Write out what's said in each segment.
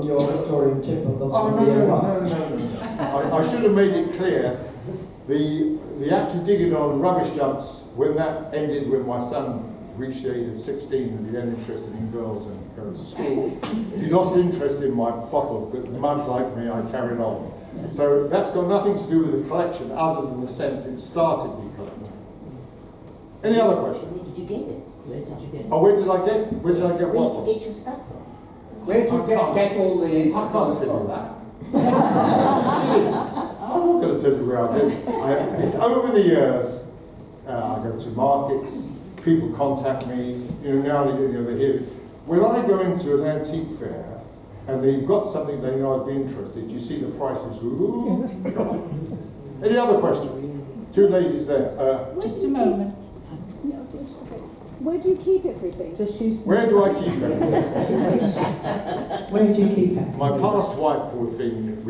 your Victorian timber not Oh, to be a rock. no. I should have made it clear, the actual digging on rubbish dumps, when that ended, when my son reached the age of 16 and began interested in girls and going to school, he lost interest in my bottles, but mug like me, I carried on. So that's got nothing to do with the collection, other than the sense it started me collecting. Any other questions? Where did you get it? Oh, where did I get what Where from? did you get your stuff from? Where do you get all the... I can't tell you that. I'm not going to tell you where I get it. It's over the years. I go to markets, people contact me, now they hear. When I go into an antique fair and they've got something they know I'd be interested, you see the prices. Ooh, God. Any other questions? Two ladies there. Just a moment. Where do you keep everything? Just use. Where do I keep everything? Where do you keep it? My past wife, poor thing,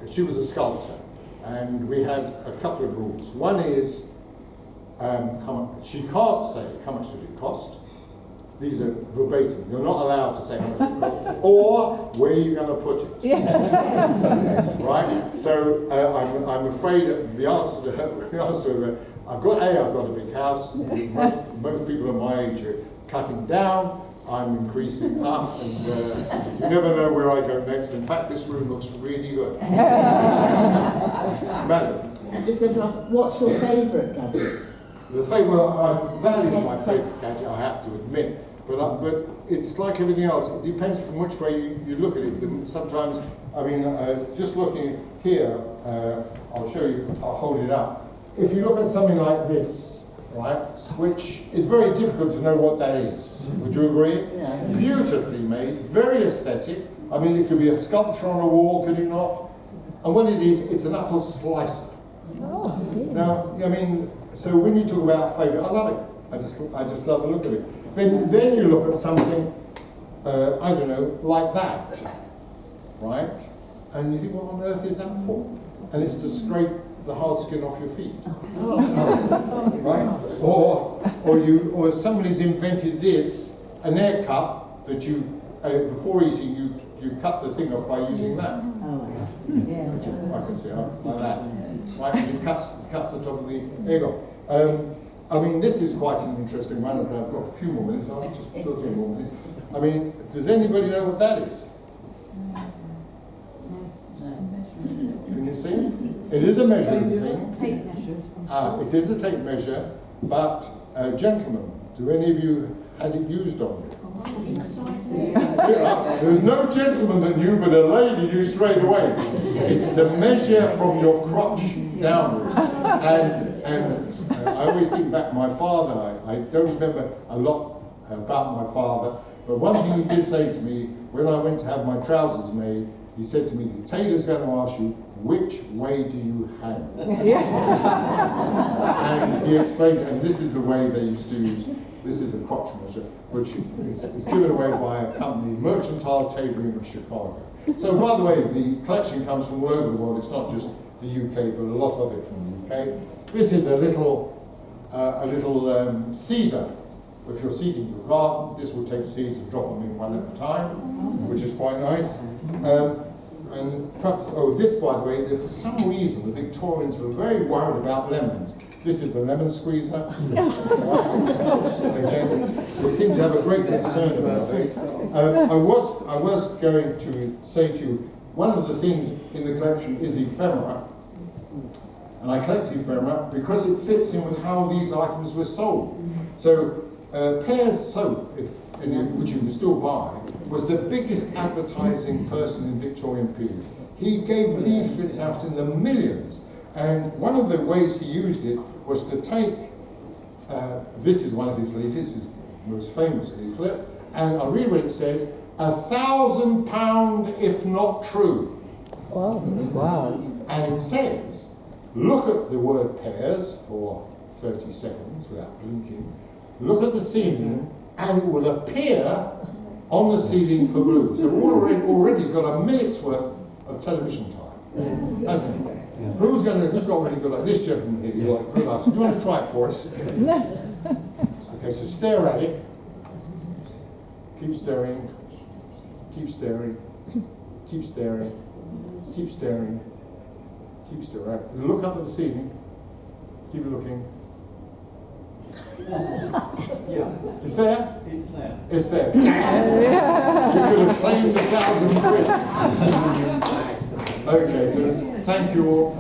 she was a sculptor, and we had a couple of rules. One is, how much, she can't say how much did it cost. These are verbatim. You're not allowed to say how much it cost, or where are you going to put it. Right? So I'm afraid the answer to her, I've got a big house. Most people of my age are cutting down. I'm increasing up, and you never know where I go next. In fact, this room looks really good. Madam. I'm just going to ask, what's your favourite gadget? That is my favourite gadget, I have to admit. But it's like everything else. It depends from which way you look at it. Sometimes, just looking here, I'll show you. I'll hold it up. If you look at something like this, right, which is very difficult to know what that is. Would you agree? Yeah. Beautifully made, very aesthetic. It could be a sculpture on a wall, could it not? And what it is, it's an apple slicer. Now, so when you talk about favourite, I love it. I just love the look of it. Then you look at something, I don't know, like that, right? And you think, what on earth is that for? And it's to scrape the hard skin off your feet, right? Or somebody's invented this, an air cup that you before eating you cut the thing off by using that. I can see like that. Right, it cuts the top of the egg off. This is quite an interesting one. I've got a few more minutes. I'll just do a few more minutes. Does anybody know what that is? Can you see? It is a measuring thing. Tape measure of some sort. It is a tape measure, but gentlemen, do any of you had it used on you? There was no gentleman that knew, but a lady knew straight away. It's to measure from your crotch downwards. And I always think back, my father, I don't remember a lot about my father, but one thing he did say to me, when I went to have my trousers made, he said to me, the tailor's going to ask you, which way do you hang? And he explained, and this is the way they used to use, this is a crotch measure, which is given away by a company, Mercantile Tailoring of Chicago. So by the way, the collection comes from all over the world. It's not just the UK, but a lot of it from the UK. This is a little seeder. If you're seeding your garden, this will take seeds and drop them in one at a time, which is quite nice. And perhaps, this, by the way, for some reason, the Victorians were very worried about lemons. This is a lemon squeezer. Again, they seem to have a great concern about it. I was going to say to you, one of the things in the collection is ephemera. And I collect ephemera because it fits in with how these items were sold. So, Pear's soap, which you can still buy, was the biggest advertising person in Victorian period. He gave leaflets out in the millions, and one of the ways he used it was to take, this is one of his leaflets, his most famous leaflet, and I'll read what it says, £1,000 if not true. Wow. Wow. And it says, look at the word Pears for 30 seconds without blinking, look at the ceiling, and it will appear on the ceiling for blue. So already he's got a minute's worth of television time, hasn't he? Yeah. Who's got really good like this gentleman here? You like good eyes. Do you want to try it for us? Okay, so stare at it. Keep staring. Keep staring. Keep staring. Keep staring. Keep staring. Look up at the ceiling. Keep looking. Yeah, It's there? it's there. It's there. You could have claimed £1,000 quid. Okay, so thank you all.